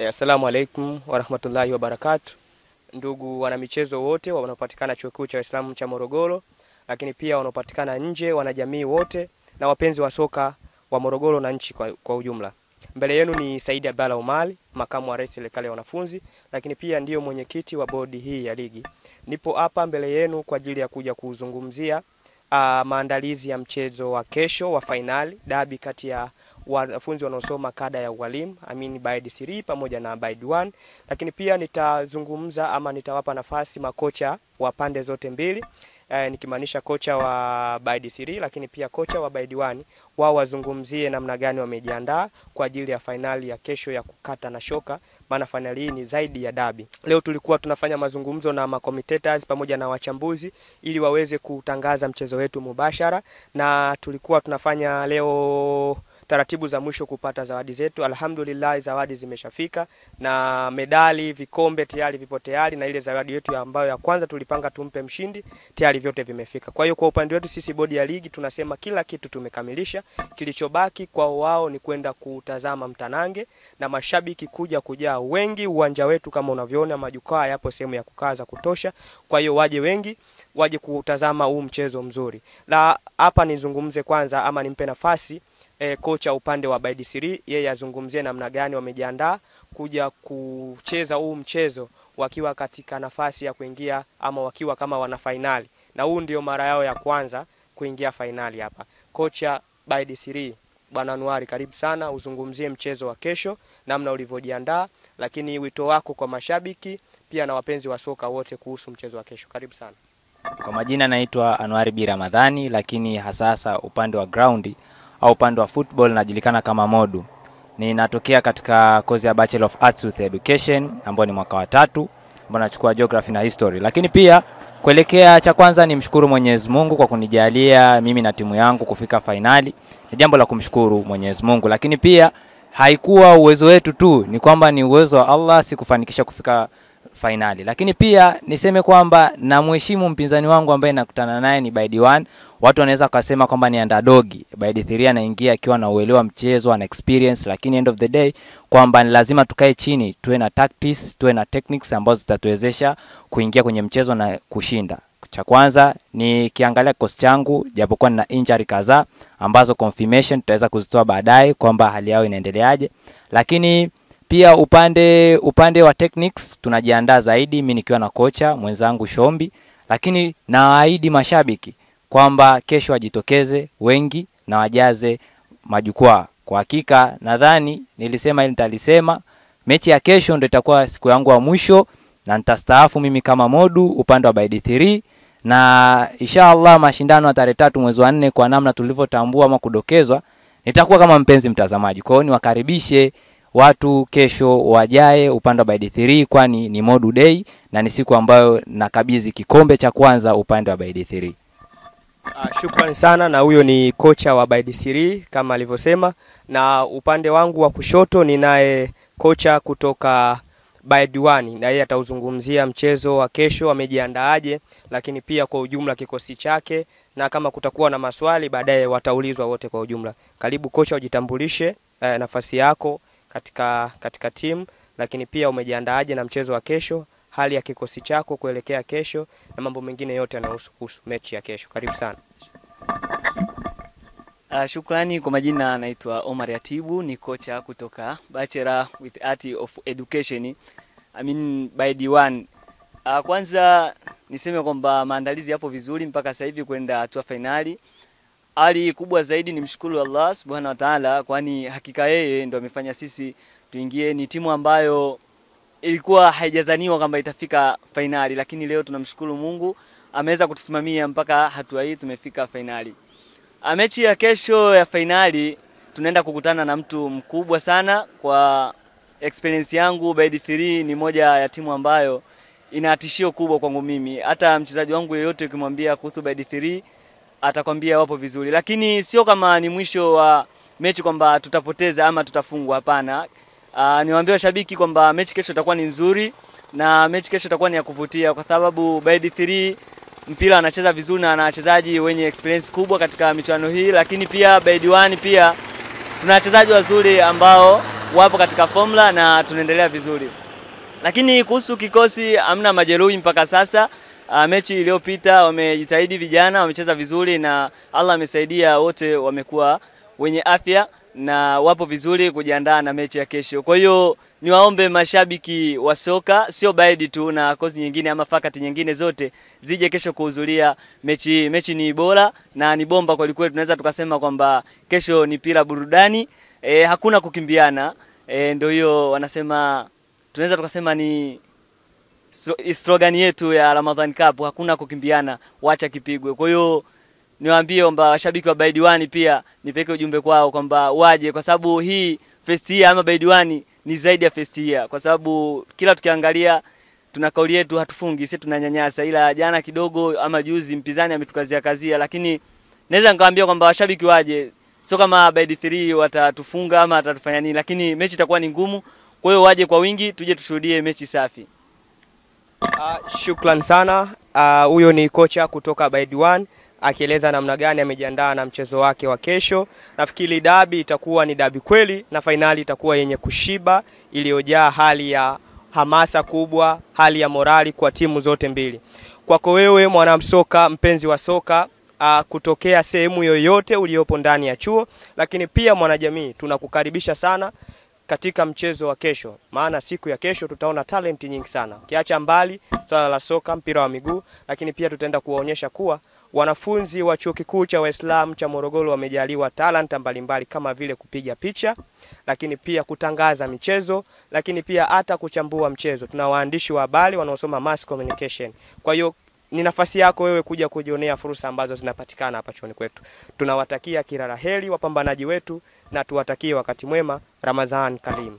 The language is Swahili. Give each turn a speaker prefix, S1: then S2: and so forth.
S1: Assalamu alaikum warahmatullahi wabarakatuh. Ndugu wanamichezo wote wanaopatikana Chuo Kikuu cha Waislamu cha Morogoro, lakini pia wanaopatikana nje, wanajamii wote na wapenzi wa soka wa Morogoro na nchi kwa ujumla. Mbele yenu ni Saidi Abdalla Omari, makamu wa rais serikali ya wanafunzi, lakini pia ndiyo mwenyekiti wa bodi hii ya ligi. Nipo hapa mbele yenu kwa ajili ya kuja kuzungumzia maandalizi ya mchezo wa kesho wa finali dabi kati ya wanafunzi wanaosoma kada ya ualimu Baidi 3 pamoja na Baidi 1, lakini pia nitazungumza ama nitawapa nafasi makocha wa pande zote mbili, nikimaanisha kocha wa Baidi 3 lakini pia kocha wa Baidi 1, wao wazungumzie namna gani wamejiandaa kwa ajili ya finali ya kesho ya kukata na shoka, maana finali hii ni zaidi ya dabi. Leo tulikuwa tunafanya mazungumzo na commentators pamoja na wachambuzi ili waweze kutangaza mchezo wetu mubashara, na tulikuwa tunafanya leo taratibu za mwisho kupata zawadi zetu. Alhamdulillah, zawadi zimeshafika na medali, vikombe tayari vipo tayari, na ile zawadi yetu ambayo ya kwanza tulipanga tumpe mshindi tayari vyote vimefika. Kwa hiyo kwa upande wetu sisi bodi ya ligi tunasema kila kitu tumekamilisha. Kilichobaki kwa wao ni kwenda kutazama mtanange na mashabiki kujaa wengi. Uwanja wetu kama unavyoona, majukwaa yapo sehemu ya kukaa za kutosha. Kwa hiyo waje wengi, waje kutazama huu mchezo mzuri. Na hapa nizungumze kwanza ama nimpe nafasi kocha upande wa Baidi 3, yeye azungumzie namna gani wamejiandaa kuja kucheza huu mchezo wakiwa katika nafasi ya kuingia ama wakiwa kama wana finali, na huu ndio mara yao ya kwanza kuingia finali hapa. Kocha Baidi 3, Bwana Anwari, karibu sana, uzungumzie mchezo wa kesho namna ulivyojiandaa, lakini wito wako kwa mashabiki pia na wapenzi wa soka wote kuhusu mchezo wa kesho. Karibu sana.
S2: Kwa majina naitwa Anwari B Ramadhani, lakini hasasa upande wa ground au upande wa football najulikana kama Modu. Ninatokea katika kozi ya Bachelor of Arts with Education ambayo ni mwaka wa 3, ambao nachukua geography na history. Lakini pia kuelekea cha kwanza ni mshukuru Mwenyezi Mungu kwa kunijalia mimi na timu yangu kufika finali. Ni jambo la kumshukuru Mwenyezi Mungu, lakini pia haikuwa uwezo wetu tu, ni kwamba ni uwezo wa Allah sikufanikisha kufika finali. Lakini pia niseme kwamba na mheshimu mpinzani wangu ambaye nakutana naye ni Baidi 1. Watu wanaweza kusema kwamba ni underdog. Baidi 3 anaingia akiwa na uelewa mchezo na experience, lakini end of the day kwamba ni lazima tukae chini, tuwe na tactics, tuwe na techniques ambazo zitatuwezesha kuingia kwenye mchezo na kushinda. Cha kwanza ni kiangalia coach changu, japokuwa na injury kadhaa ambazo confirmation tutaweza kuzitoa baadaye kwamba hali yao inaendeleaje. Lakini pia upande wa techniques tunajiandaa zaidi, mimi nikiwa na kocha mwenzangu Shombi, lakini naahidi mashabiki kwamba kesho wajitokeze wengi na wajaze majukwaa. Kwa hakika nadhani nilisema ili nitalisema, mechi ya kesho ndio itakuwa siku yangu ya mwisho na nitastaafu mimi kama Modu upande wa Baidi 3, na inshallah mashindano ya tarehe 3 mwezi wa 4 kwa namna tulivyotambua ama kudokezwa nitakuwa kama mpenzi mtazamaji. Kwa hiyo niwakaribishe watu kesho wajae upande wa Baidi 3, kwani ni Modu Day na ni siku ambayo nakabidhi kikombe cha kwanza upande wa Baidi 3.
S1: Shukrani sana, na huyo ni kocha wa Baidi 3 kama alivyosema, na upande wangu wa kushoto ninaye kocha kutoka Baidi 1, na yeye atauzungumzia mchezo wa kesho wamejiandaaje, lakini pia kwa ujumla kikosi chake, na kama kutakuwa na maswali baadaye wataulizwa wote kwa ujumla. Karibu kocha, ujitambulishe nafasi yako katika timu, lakini pia umejiandaaje na mchezo wa kesho, hali ya kikosi chako kuelekea kesho na mambo mengine yote yanayohusu mechi ya kesho. Karibu sana.
S3: Shukrani. Kwa majina naitwa Omar Yatibu, ni kocha kutoka Bachelor with Art of Education Baidi 1. Kwanza niseme kwamba maandalizi yapo vizuri mpaka sasa hivi kwenda hatua finali. Hali kubwa zaidi ni mshukuru Allah Subhanahu wa Ta'ala, kwani hakika yeye ndo amefanya sisi tuingie. Ni timu ambayo ilikuwa haijazaniwa kwamba itafika finali, lakini leo tunamshukuru Mungu ameweza kutusimamia mpaka hatua hii tumefika finali. Mechi ya kesho ya finali tunaenda kukutana na mtu mkubwa sana. Kwa experience yangu, Baidi 3 ni moja ya timu ambayo ina tishio kubwa kwangu mimi. Hata mchezaji wangu yeyote ukimwambia kuhusu Baidi 3 atakwambia wapo vizuri, lakini sio kama ni mwisho wa mechi kwamba tutapoteza ama tutafungwa, hapana. Niwaambie washabiki kwamba mechi kesho itakuwa ni nzuri na mechi kesho itakuwa ni ya kuvutia, kwa sababu Baidi 3 mpira anacheza vizuri na ana wachezaji wenye experience kubwa katika michuano hii, lakini pia Baidi 1 pia tuna wachezaji wazuri ambao wapo katika formula na tunaendelea vizuri. Lakini kuhusu kikosi, hamna majeruhi mpaka sasa. Mechi iliyopita wamejitahidi vijana, wamecheza vizuri na Allah amesaidia, wote wamekuwa wenye afya na wapo vizuri kujiandaa na mechi ya kesho. Kwa hiyo niwaombe mashabiki wa soka, sio Baidi tu na kozi nyingine ama fakati nyingine zote zije kesho kuhudhuria mechi. Mechi ni bora na ni bomba kwa kweli. Tunaweza tukasema kwamba kesho ni pira burudani, hakuna kukimbiana. Ndio hiyo wanasema, tunaweza tukasema ni slogan yetu ya Ramadhan Cup, hakuna kukimbiana, wacha kipigwe. Kwa hiyo niwaambie kwamba washabiki wa Baidi One pia nipeke ujumbe kwao kwamba waje, kwa sababu hii first year ama Baidi One ni zaidi ya first year, kwa sababu kila tukiangalia tuna kauli yetu hatufungi, sisi tunanyanyasa. Ila jana kidogo ama juzi mpinzani ametukazia, lakini naweza nikawaambia kwamba washabiki waje, sio kama Baidi 3 watatufunga ama watatufanya nini, lakini mechi itakuwa ni ngumu. Kwa hiyo waje kwa wingi, tuje tushuhudie mechi safi.
S1: Shukran sana. Huyo ni kocha kutoka Baidi One akieleza namna gani amejiandaa na mchezo wake wa kesho. Nafikiri dabi itakuwa ni dabi kweli na finali itakuwa yenye kushiba, iliyojaa hali ya hamasa kubwa, hali ya morali kwa timu zote mbili. Kwako wewe mwanamsoka, mpenzi wa soka, kutokea sehemu yoyote uliopo ndani ya chuo, lakini pia mwanajamii, tunakukaribisha sana katika mchezo wa kesho. Maana siku ya kesho tutaona talent nyingi sana. Kiacha mbali swala la soka, mpira wa miguu, lakini pia tutaenda kuwaonyesha kuwa wanafunzi wa Chuo Kikuu cha Waislamu cha Morogoro wamejaliwa talanta mbalimbali kama vile kupiga picha, lakini pia kutangaza michezo, lakini pia hata kuchambua mchezo. Tuna waandishi wa habari wanaosoma mass communication. Kwa hiyo ni nafasi yako wewe kuja kujionea fursa ambazo zinapatikana hapa chuoni kwetu. Tunawatakia kila la heri wapambanaji wetu na tuwatakie wakati mwema. Ramadhan Karim.